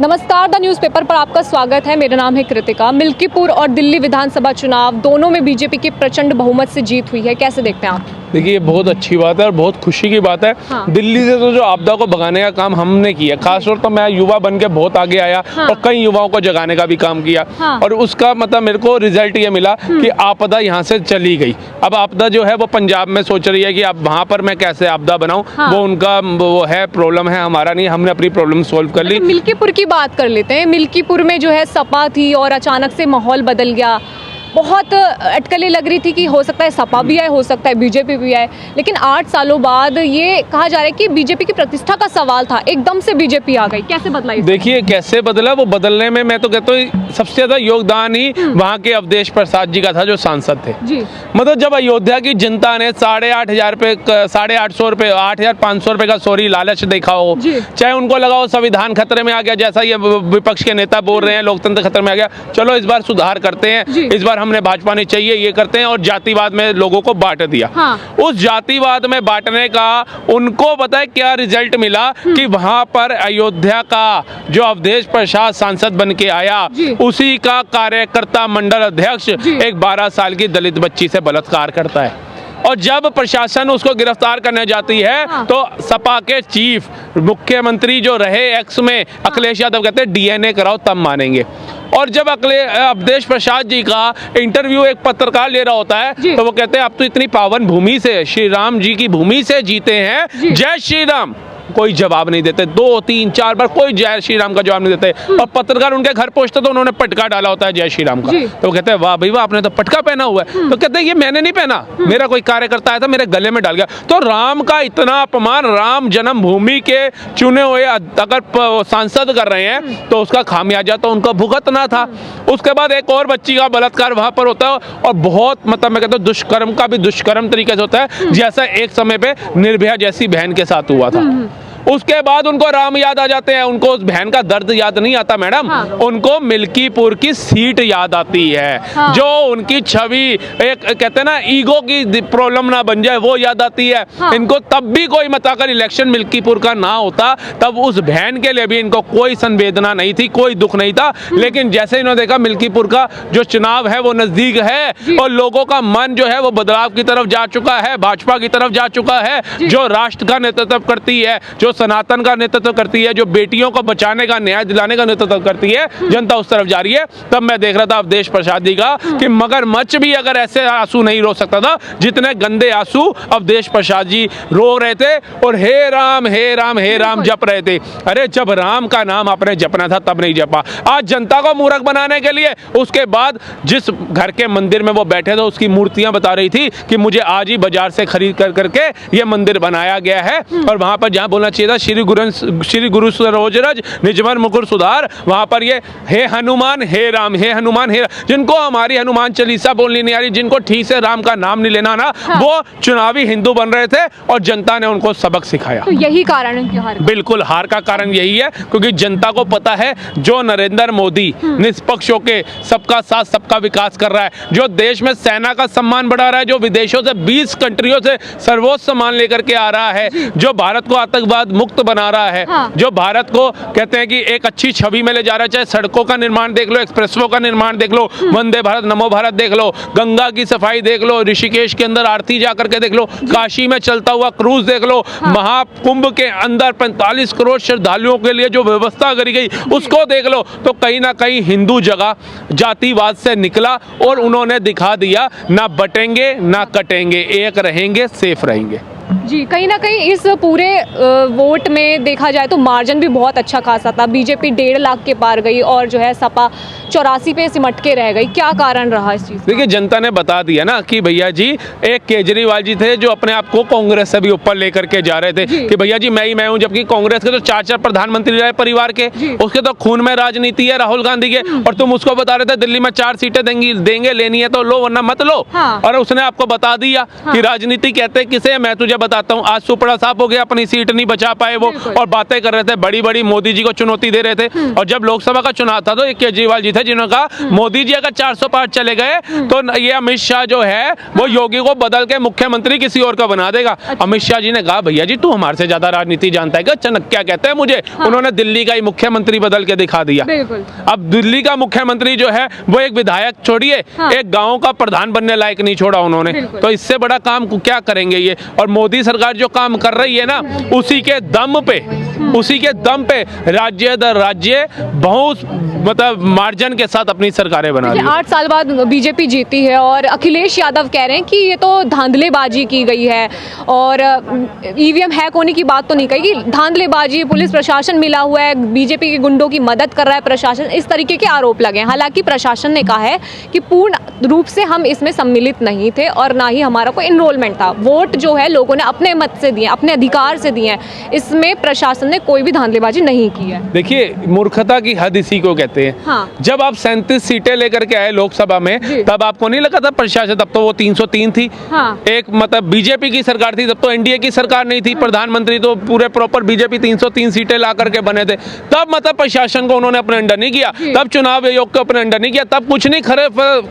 नमस्कार, the newspaper पर आपका स्वागत है। मेरा नाम है कृतिका। मिल्कीपुर और दिल्ली विधानसभा चुनाव दोनों में बीजेपी की प्रचंड बहुमत से जीत हुई है, कैसे देखते हैं आप? देखिए, ये बहुत अच्छी बात है और बहुत खुशी की बात है। हाँ। दिल्ली से तो जो आपदा को भगाने का काम हमने किया, खासतौर तो मैं युवा बन के बहुत आगे आया। हाँ। और कई युवाओं को जगाने का भी काम किया। हाँ। और उसका मतलब मेरे को रिजल्ट ये मिला कि आपदा यहाँ से चली गई। अब आपदा जो है वो पंजाब में सोच रही है कि अब वहाँ पर मैं कैसे आपदा बनाऊँ। हाँ। वो उनका वो है, प्रॉब्लम है, हमारा नहीं। हमने अपनी प्रॉब्लम सोल्व कर ली। मिल्कीपुर की बात कर लेते हैं। मिल्कीपुर में जो है सपा थी और अचानक से माहौल बदल गया। बहुत अटकलें लग रही थी कि हो सकता है सपा भी आए, हो सकता है बीजेपी भी आए, लेकिन 8 सालों बाद ये कहा जा रहा है कि बीजेपी की प्रतिष्ठा का सवाल था, एकदम से बीजेपी आ गई। कैसे बदला? देखिए कैसे बदला, वो बदलने में मैं तो कहता हूँ सबसे ज्यादा योगदान ही वहाँ के अवधेश प्रसाद जी का था, जो सांसद थे जी। मतलब जब अयोध्या की जनता ने 8,500 रुपये 8,800 रुपये 8,500 रुपये का सॉरी लालच देखा हो, चाहे उनको लगा हो संविधान खतरे में आ गया, जैसा ये विपक्ष के नेता बोल रहे हैं लोकतंत्र खतरे में आ गया, चलो इस बार सुधार करते हैं, इस बार हमने भाजपा नहीं चाहिए, ये करते हैं, और जातिवाद में लोगों को बांट दिया। हाँ। उस जातिवाद में बांटने का उनको पता है क्या रिजल्ट मिला कि वहां पर अयोध्या का जो अवधेश प्रसाद सांसद बन के आया, उसी का कार्यकर्ता मंडल अध्यक्ष एक 12 साल की दलित बच्ची से बलात्कार करता है। और जब प्रशासन उसको गिरफ्तार करने जाती है, हाँ। तो सपा के चीफ मुख्यमंत्री जो रहे एक्स में अखिलेश यादव कहते हैं डीएनए कराओ तब मानेंगे। और जब अवधेश प्रसाद जी का इंटरव्यू एक पत्रकार ले रहा होता है, तो वो कहते हैं आप तो इतनी पावन भूमि से, श्री राम जी की भूमि से जीते हैं, जय श्री राम। कोई जवाब नहीं देते, 2, 3, 4 बार कोई जय श्री राम का जवाब नहीं देते। और पत्रकार उनके घर पहुंचते तो उन्होंने पटका डाला होता है जय श्री राम का, तो वो कहते हैं वाह भाई वाह, आपने तो पटका पहना हुआ है। तो कहते हैं ये मैंने नहीं पहना, मेरा कोई कार्यकर्ता आया था मेरे गले में डाल गया। तो राम का इतना अपमान राम जन्मभूमि के चुने हुए अगर सांसद कर रहे हैं, तो उसका खामियाजा तो उनको भुगतना था। उसके बाद एक और बच्ची का बलात्कार वहां पर होता है, और बहुत मतलब मैं कहता हूँ दुष्कर्म का भी दुष्कर्म तरीके से होता है, जैसा एक समय पे निर्भया जैसी बहन के साथ हुआ था। उसके बाद उनको राम याद आ जाते हैं, उनको उस बहन का दर्द याद नहीं आता मैडम। हाँ। उनको मिल्कीपुर की सीट याद आती है। हाँ। जो उनकी छवि एक कहते हैं ना ईगो की प्रॉब्लम ना बन जाए, वो याद आती है। हाँ। इनको तब भी कोई मत अगर इलेक्शन मिल्कीपुर का ना होता, तब उस बहन के लिए भी इनको कोई संवेदना नहीं थी, कोई दुख नहीं था। लेकिन जैसे इन्होंने देखा मिल्कीपुर का जो चुनाव है वो नजदीक है, और लोगों का मन जो है वो बदलाव की तरफ जा चुका है, भाजपा की तरफ जा चुका है, जो राष्ट्र का नेतृत्व करती है, जो सनातन का नेतृत्व करती है, जो बेटियों को बचाने का न्याय दिलाने का नेतृत्व करती है, जनता उस तरफ जा रही है। तब मैं देख रहा था अवधेश प्रसाद जी का कि मगरमच्छ भी अगर ऐसे आंसू नहीं रो सकता था जितने गंदे आंसू अवधेश प्रसाद जी रो रहे थे, और हे राम हे राम हे राम जप रहे थे। अरे जब राम का नाम आपने जपना था तब नहीं जपा। आज जनता को मूर्ख बनाने के लिए, उसके बाद जिस घर के मंदिर में वो बैठे थे उसकी मूर्तियां बता रही थी कि मुझे आज ही बाजार से खरीद कर करके ये मंदिर बनाया गया है, और वहां पर जहां बोलना चाहिए था श्री गुरु सरोज रज निजमन मुकुर सुधार, वहां पर ये हे हनुमान हे राम हे हनुमान हे राम। जिनको हमारी हनुमान चालीसा बोलनी नहीं आ रही, जिनको ठीक से राम का नाम नहीं लेना ना, हाँ। वो चुनावी हिंदू बन रहे थे, और जनता ने उनको सबक सिखाया। तो यही कारण है कि हार? बिल्कुल, हार का कारण यही है, क्योंकि जनता को पता है जो नरेंद्र मोदी निष्पक्ष होकर सबका साथ सबका विकास कर रहा है, जो देश में सेना का सम्मान बढ़ा रहा है, जो विदेशों से 20 कंट्रियों से सर्वोच्च सम्मान लेकर के आ रहा है, जो भारत को आतंकवाद मुक्त बना रहा है, हाँ। जो भारत को कहते हैं कि एक अच्छी छवि में ले जा रहा है, चाहे सड़कों का निर्माण देख लो, एक्सप्रेसवे का निर्माण देख लो, वंदे भारत नमो भारत देख लो, गंगा की सफाई देख लो, ऋषिकेश के अंदर आरती जाकर के देख लो, काशी में चलता हुआ क्रूज देख लो, हाँ। महाकुंभ के अंदर 45 करोड़ श्रद्धालुओं के लिए जो व्यवस्था करी गई उसको देख लो। तो कहीं ना कहीं हिंदू जगह जातिवाद से निकला, और उन्होंने दिखा दिया ना बटेंगे ना कटेंगे, एक रहेंगे, सेफ रहेंगे। जी, कहीं ना कहीं इस पूरे वोट में देखा जाए तो मार्जिन भी बहुत अच्छा खासा था। बीजेपी 1.5 लाख के पार गई, और जो है सपा 84 पे सिमट के रह गई। क्या कारण रहा इस चीज़? देखिए, जनता ने बता दिया ना कि भैया जी, एक केजरीवाल जी थे जो अपने आप को कांग्रेस से भी ऊपर लेकर के जा रहे थे कि भैया जी मैं ही मैं हूं, जबकि कांग्रेस के तो 4 प्रधानमंत्री रहे परिवार के, उसके तो खून में राजनीति है राहुल गांधी के, और तुम उसको बता रहे थे दिल्ली में 4 सीटें देंगे, लेनी है तो लो वरना मत लो। हाँ। और उसने आपको बता दिया कि राजनीति कहते किसे, मैं तुझे बता बताता हूँ, आज सुपड़ा साहब हो गया, अपनी सीट नहीं बचा पाए वो, और बातें कर रहे थे बड़ी बड़ी, मोदी जी को चुनौती दे रहे थे। और जब लोकसभा का चुनाव था तो एक केजरीवाल जी थे जिन्होंने कहा मोदी जी अगर 400 पार चले गए तो ये अमित शाह जो है वो योगी को बदल के मुख्यमंत्री किसी और का बना देगा। अमित शाह जी ने कहा भैया जी तू हमारे से ज्यादा राजनीति जानता है क्या, चाणक्य कहते हैं मुझे। उन्होंने दिल्ली का ही मुख्यमंत्री बदल के दिखा दिया। अब दिल्ली का मुख्यमंत्री जो है वो एक विधायक छोड़िए, एक गांव का प्रधान बनने लायक नहीं छोड़ा उन्होंने। तो इससे बड़ा काम क्या करेंगे ये। और मोदी सरकार जो काम कर रही है ना, उसी के दम पे राज्य दर राज्य बहुत मतलब मार्जिन के साथ अपनी सरकारें बना रही है। 8 साल बाद बीजेपी जीती है और अखिलेश यादव कह रहे हैं कि ये तो धांधलेबाजी की गई है और ईवीएम हैक होने की बात तो नहीं कही, धांधलेबाजी, पुलिस प्रशासन मिला हुआ है, बीजेपी के गुंडों की मदद कर रहा है प्रशासन, इस तरीके के आरोप लगे हैं। हालांकि प्रशासन ने कहा है कि पूर्ण रूप से हम इसमें सम्मिलित नहीं थे और ना ही हमारा कोई इनरोलमेंट था। वोट जो है लोगों ने अपने मत से दिए, अपने अधिकार से दिए हैं, इसमें प्रशासन ने कोई भी धांधलेबाजी नहीं की है। देखिए मूर्खता की हद इसी को कहते हैं। हाँ। जब आप 37 सीटें लेकर के आए लोकसभा में तब आपको नहीं लगा था प्रशासन, तब तो वो 303 थी। हाँ। एक मतलब बीजेपी की सरकार थी, तब तो एनडीए की सरकार नहीं थी। प्रधानमंत्री तो पूरे प्रॉपर बीजेपी 303 सीटें ला करके बने थे। तब मतलब प्रशासन को उन्होंने अपने अंडर नहीं किया, तब चुनाव आयोग को अपने अंडर नहीं किया, तब कुछ नहीं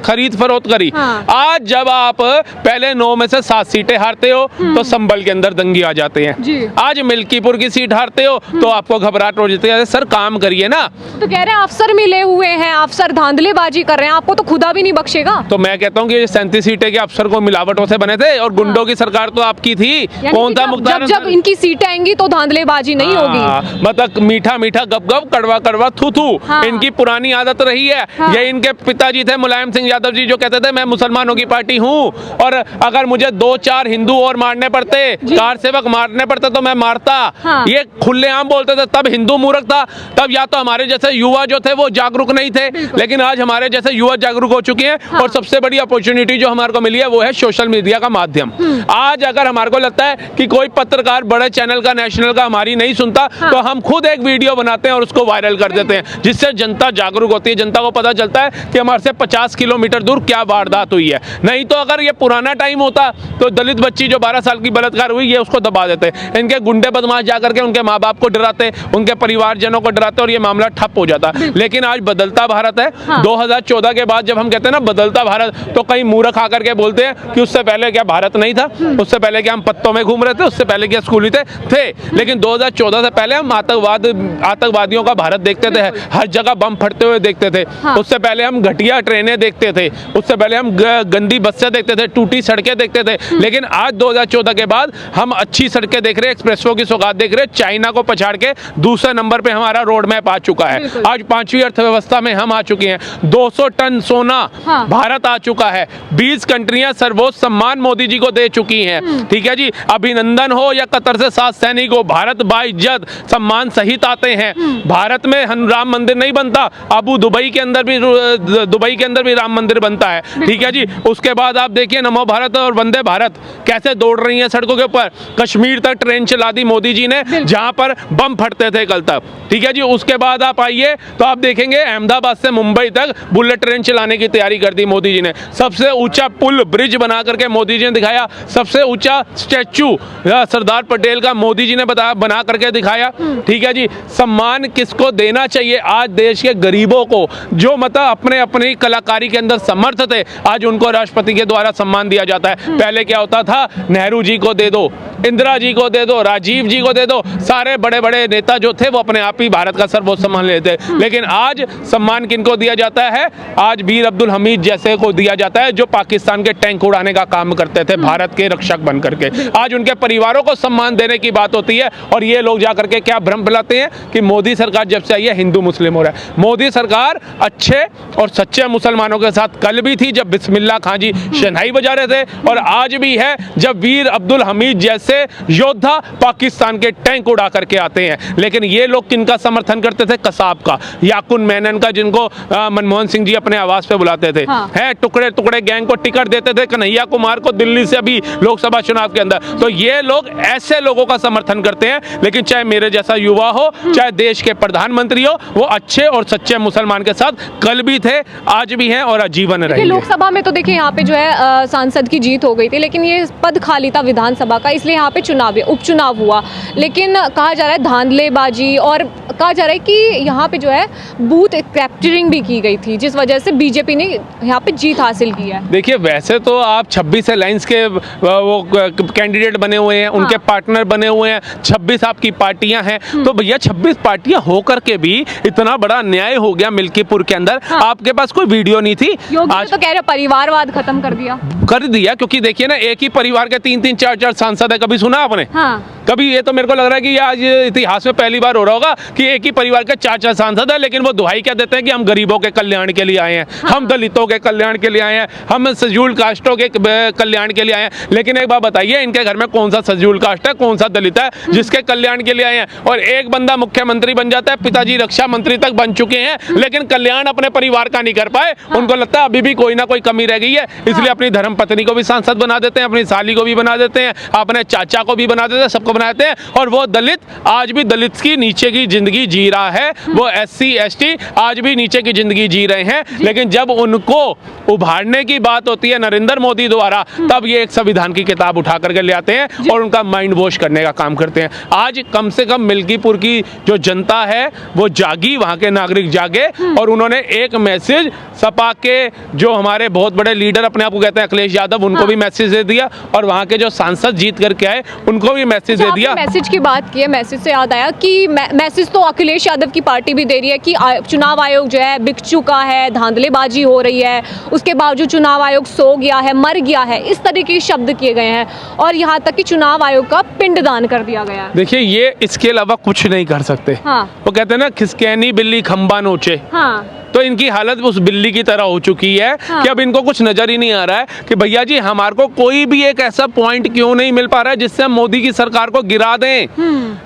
खरीद फरोख्त करी। हाँ। आज जब आप पहले 9 में से 7 सीटें हारते हो तो संभल के अंदर दंगे आ जाते हैं। आज मिल्कीपुर की सीट हारते हो तो आपको घबराहट हो जाती है। सर काम करिए ना। तो कह रहे हैं अफसर मिले हुए हैं, अफसर धांधलेबाजी कर रहे हैं, आपको तो खुदा भी नहीं बख्शेगा। तो मैं कहता हूँ कि 37 सीटें के अफसर को मिलावटों से बने थे और गुंडों की सरकार तो आपकी थी। कौन था मुख्तार? जब इनकी सीटें आएंगी तो धांधलेबाजी नहीं होगी। मतलब मीठा मीठा गप गप, कड़वा कड़वा थू थू, इनकी पुरानी आदत रही है। ये इनके पिताजी थे मुलायम सिंह यादव जी, जो कहते थे मैं मुसलमानों की पार्टी हूँ और अगर मुझे 2-4 हिंदू और मारने पड़ते, कार सेवक मारने पड़ते तो मैं मारता। ये खुलेआम बोलते थे। तब हिंदू मूर्ख था, तब या तो हमारे जैसे युवा जो थे वो जागरूक नहीं थे, लेकिन आज हमारे जैसे युवा जागरूक हो चुके हैं। और सबसे बड़ी अपॉर्चुनिटी जो हमारे को मिली है वो है सोशल मीडिया का माध्यम। आज अगर हमारे को लगता है कि कोई पत्रकार बड़े चैनल का, नेशनल का हमारी नहीं सुनता, तो हम खुद एक वीडियो बनाते हैं और उसको वायरल कर देते हैं, जिससे जनता जागरूक होती है। जनता को पता चलता है कि हमारे से 50 किलोमीटर दूर क्या वारदात हुई है। नहीं तो अगर ये पुराना टाइम होता तो दलित बच्ची जो 12 साल की बलात्कार हुई है उसको दबा देते। इनके गुंडे बदमाश जाकर के उनके माँ बाप को डराते, उनके परिवारजनों को डराते और ये मामला ठप हो जाता। लेकिन आज बदलता भारत है। 2014 के बाद जब हम कहते हैं ना बदलता भारत, तो कई मूर्ख आकर के बोलते हैं कि उससे पहले क्या भारत नहीं था, उससे पहले क्या हम पत्तों में घूम रहे थे, उससे पहले क्या स्कूली थे। लेकिन 2014 से पहले हम आतंकवादियों का भारत देखते थे, हर जगह बम फटते हुए देखते थे। उससे पहले हम घटिया ट्रेनें देखते थे, उससे पहले हम गंदी बसें देखते थे, टूटी सड़कें देखते थे। लेकिन आज 2014 के बाद हम अच्छी सड़कें देख रहे हैं, एक्सप्रेसवे की सौगात देख रहे हैं। चाइना को पछाड़ के दूसरे नंबर पे हमारा रोड मैप आ चुका है। आज 5वीं अर्थव्यवस्था में हम आ चुके हैं। 200 टन सोना भारत आ चुका है। 20 कंट्रियां सर्वोच्च सम्मान मोदी जी को दे चुकी हैं। ठीक है जी, अभिनंदन हो या कतर से 7 सैनिक हो, भारत बाइज्जत सम्मान सहित आते हैं। भारत में राम मंदिर नहीं बनता, अबू दुबई के अंदर भी राम मंदिर बनता है। ठीक है जी, उसके बाद आप देखिए नमो भारत और वंदे भारत कैसे दौड़ रही हैं सड़कों के ऊपर। कश्मीर तक ट्रेन चला दी मोदी जी ने, जहां पर बम फटते थे कल तक। ठीक है जी, उसके बाद आप आइए तो आप देखेंगे अहमदाबाद से मुंबई तक बुलेट ट्रेन चलाने की तैयारी कर दी मोदी जी ने। सबसे ऊंचा पुल ब्रिज बना करके मोदी जी ने दिखाया। सबसे ऊंचा स्टैचू सरदार पटेल का मोदी जी ने बना करके दिखाया। ठीक है जी, सम्मान किसको देना चाहिए? आज देश के गरीबों को, जो मतलब अपनी कलाकारी के अंदर समर्थ थे, आज उनको राष्ट्रपति के द्वारा सम्मान दिया जाता है। पहले क्या होता था, नेहरू जी को दे दो, इंदिरा जी को दे दो, राजीव जी को दे दो, सारे बड़े बड़े नेता जो थे वो अपने आप ही भारत का सर्वोच्च सम्मान लेते। लेकिन आज सम्मान किनको दिया जाता है? आज वीर अब्दुल हमीद जैसे को दिया जाता है, जो पाकिस्तान के टैंक उड़ाने का काम करते थे भारत के रक्षक बन करके। आज उनके परिवारों को सम्मान देने की बात होती है और ये लोग जाकर के क्या भ्रम फैलाते हैं कि मोदी सरकार जब से आई है हिंदू मुस्लिम हो रहा है। मोदी सरकार अच्छे और सच्चे मुसलमानों के साथ कल भी थी जब बिस्मिल्लाह खां जी शहनाई बजा रहे थे, और आज भी है जब वीर अब्दुल हमीद जैसे योद्धा पाकिस्तान के टैंक उड़ा करके आते हैं। लेकिन ये लोग किनका समर्थन करते थे? कसाब का, याकुन मेनन का, जिनको मनमोहन सिंह जी अपने आवास पे बुलाते थे। है टुकड़े टुकड़े गैंग को टिकट देते थे, कन्हैया कुमार को दिल्ली से अभी लोकसभा चुनाव के अंदर। तो ये लोग ऐसे लोगों का समर्थन करते हैं। लेकिन चाहे मेरे जैसा युवा हो, चाहे देश के प्रधानमंत्री हो, वो अच्छे और सच्चे मुसलमान के साथ कल भी थे, आज भी हैं और आजीवन रहेंगे। लोकसभा में तो देखिए यहाँ पे जो है सांसद की जीत हो गई थी, लेकिन ये पद खाली था विधानसभा का, इसलिए यहाँ पे उपचुनाव हुआ, लेकिन कहा जा रहा है धांधलेबाजी और कहा जा रहा है कि यहाँ पे जो है बूथ कैप्चरिंग भी की गई थी, जिस वजह से बीजेपी ने यहाँ पे जीत हासिल की है। देखिए, वैसे तो आप 26 अलायंस के वो कैंडिडेट बने हुए हैं, उनके पार्टनर बने हुए हैं, 26 आपकी पार्टियां हैं, तो भैया 26 पार्टियां होकर के भी इतना बड़ा अन्याय हो गया मिल्कीपुर के अंदर। हाँ। आपके पास कोई वीडियो नहीं थी। आज तो कह रहे परिवारवाद खत्म कर दिया, क्योंकि देखिए ना, एक ही परिवार के 3-3 4-4 सांसद है। कभी सुना आपने? हाँ। कभी? ये तो मेरे को लग रहा है कि आज इतिहास में पहली बार हो रहा होगा कि एक ही परिवार के 4-4 सांसद है, लेकिन वो दुहाई क्या देते हैं कि हम गरीबों के कल्याण के लिए आए हैं, हाँ। हम दलितों के कल्याण के लिए आए हैं, हम शेड्यूल्ड कास्टों के कल्याण के लिए आए हैं। लेकिन एक बात बताइए, इनके घर में कौन सा शेड्यूल्ड कास्ट है, कौन सा दलित है जिसके कल्याण के लिए आए हैं? और एक बंदा मुख्यमंत्री बन जाता है, पिताजी रक्षा मंत्री तक बन चुके हैं, लेकिन कल्याण अपने परिवार का नहीं कर पाए। उनको लगता है अभी भी कोई ना कोई कमी रह गई है, इसलिए अपनी धर्मपत्नी को भी सांसद बना देते हैं, अपनी साली को भी बना देते हैं, अपने चाचा को भी बना देते हैं, सबको बना देते हैं। और वो दलित आज भी दलित की नीचे की जिंदगी जी रहा है, वो SC ST आज भी नीचे की जिंदगी जी रहे हैं। लेकिन जब उनको उभारने की बात होती है नरेंद्र मोदी द्वारा, तब ये एक संविधान की किताब उठा करके ले आते हैं और उनका माइंड वॉश करने का काम करते हैं। आज कम से कम मिल्कीपुर की जो जनता है वो जागी, वहां के नागरिक जागे, और उन्होंने एक मैसेज सपा के जो हमारे बहुत बड़े लीडर अपने आप को कहते हैं अखिलेश यादव, उनको भी मैसेज दे दिया, और वहां के जो सांसद जीत करके आए उनको भी मैसेज दे दिया। मैसेज की बात की है, मैसेज से याद आया कि मैसेज तो अखिलेश यादव की पार्टी भी दे रही है कि चुनाव आयोग जो है बिक चुका है, धांधलेबाजी हो रही है, उसके बावजूद चुनाव आयोग सो गया है, मर गया है, इस तरीके के शब्द किए गए हैं, और यहाँ तक कि चुनाव आयोग का पिंडदान कर दिया गया है। देखिए, ये इसके अलावा कुछ नहीं कर सकते। हाँ। वो कहते हैं ना, खिसकैनी बिल्ली खंबा नोचे। हाँ। तो इनकी हालत उस बिल्ली की तरह हो चुकी है। हाँ। कि अब इनको कुछ नजर ही नहीं आ रहा है कि भैया जी हमारे को कोई भी एक ऐसा पॉइंट क्यों नहीं मिल पा रहा है जिससे हम मोदी की सरकार को गिरा दें।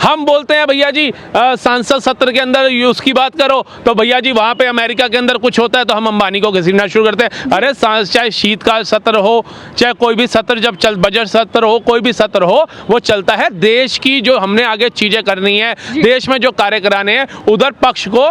हम बोलते हैं भैया जी सांसद सत्र के अंदर उसकी बात करो, तो भैया जी वहां पे अमेरिका के अंदर कुछ होता है तो हम अंबानी को घसीटना शुरू करते हैं। अरे चाहे शीतकाल सत्र हो, चाहे कोई भी सत्र, जब बजट सत्र हो, कोई भी सत्र हो, वो चलता है देश की जो हमने आगे चीजें करनी है, देश में जो कार्य कराने हैं, उधर पक्ष को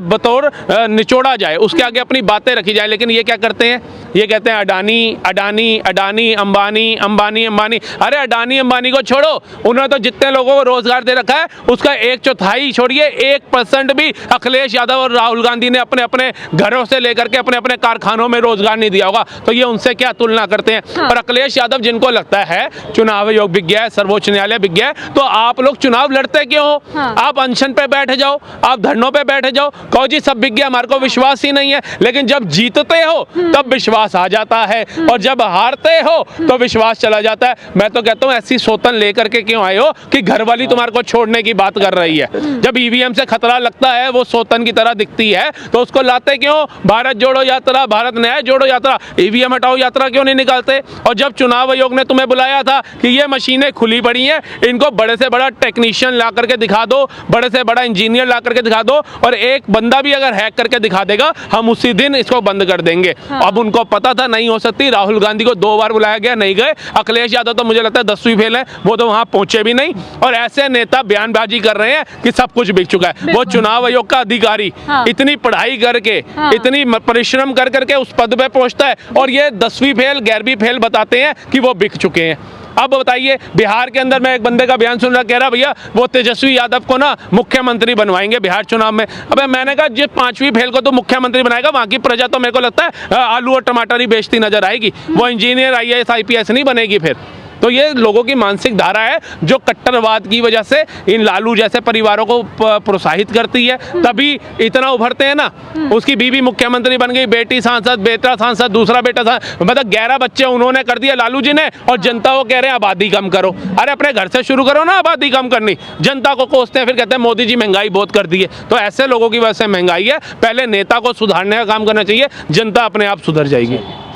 बतौर निचोड़ा जाए, उसके आगे अपनी बातें रखी जाए। लेकिन ये क्या करते हैं? ये कहते हैं अडानी अडानी अडानी, अंबानी अंबानी अंबानी। अरे अडानी अंबानी को छोड़ो, उन्होंने तो जितने लोगों को रोजगार दे रखा है उसका 1/4 छोड़िए, 1% भी अखिलेश यादव और राहुल गांधी ने अपने अपने घरों से लेकर के अपने अपने कारखानों में रोजगार नहीं दिया होगा। तो ये उनसे क्या तुलना करते हैं? हाँ। और अखिलेश यादव जिनको लगता है चुनाव आयोग बिक गया है, सर्वोच्च न्यायालय बिक गया है, तो आप लोग चुनाव लड़ते क्यों हो? हाँ। आप अनशन पे बैठ जाओ, आप धरनों पे बैठ जाओ, कहो जी सब बिक गया, हमारे को विश्वास ही नहीं है। लेकिन जब जीतते हो तब विश्वास आ जाता है, और जब हारते हो तो विश्वास चला जाता है। मैं तो कहता हूँ ऐसी सोतन लेकर के क्यों आए हो कि घरवाली तुम्हारे को छोड़ने की बात कर रही है? जब ईवीएम से खतरा लगता है, वो सोतन की तरह दिखती है, तो उसको लाते क्यों? भारत जोड़ो यात्रा, भारत न्याय जोड़ो यात्रा, ईवीएम हटाओ यात्रा क्यों नहीं निकालते? और जब चुनाव आयोग ने तुम्हें बुलाया था कि ये मशीनें खुली पड़ी हैं, इनको बड़े से बड़ा टेक्नीशियन ला करके दिखा दो, बड़े से बड़ा इंजीनियर ला करके दिखा दो, और एक बंदा भी अगर हैक करके दिखा देगा, हम उसी दिन इसको बंद कर देंगे। हाँ। अब उनको पता था नहीं हो सकती। राहुल गांधी को 2 बार बुलाया गया, नहीं गए। अखिलेश यादव तो मुझे लगता है 10वीं फेल है, वो तो वहां पहुंचे भी नहीं। और ऐसे नेता बयानबाजी कर रहे हैं कि सब कुछ बिक चुका है। वो चुनाव आयोग का अधिकारी हाँ। इतनी पढ़ाई करके, हाँ। इतनी परिश्रम कर करके उस पद पे पहुंचता है, और ये 10वीं फेल 11वीं फेल बताते हैं कि वो बिक चुके हैं। अब बताइए, बिहार के अंदर मैं एक बंदे का बयान सुन रहा, कह रहा भैया वो तेजस्वी यादव को ना मुख्यमंत्री बनवाएंगे बिहार चुनाव में। अबे मैंने कहा जिस 5वीं फेल को तो मुख्यमंत्री बनाएगा, वहां की प्रजा तो मेरे को लगता है आलू और टमाटर ही बेचती नजर आएगी। वो इंजीनियर IAS IPS नहीं बनेगी फिर। तो ये लोगों की मानसिक धारा है जो कट्टरवाद की वजह से इन लालू जैसे परिवारों को प्रोत्साहित करती है, तभी इतना उभरते हैं ना। उसकी बीवी मुख्यमंत्री बन गई, बेटी सांसद, बेटा सांसद, दूसरा बेटा सांसद, मतलब 11 बच्चे उन्होंने कर दिए लालू जी ने, और जनता को कह रहे हैं आबादी कम करो। अरे अपने घर से शुरू करो ना आबादी कम करनी। जनता को कोसते हैं, फिर कहते हैं मोदी जी महंगाई बहुत कर दी है। तो ऐसे लोगों की वजह से महंगाई है। पहले नेता को सुधारने का काम करना चाहिए, जनता अपने आप सुधर जाएगी।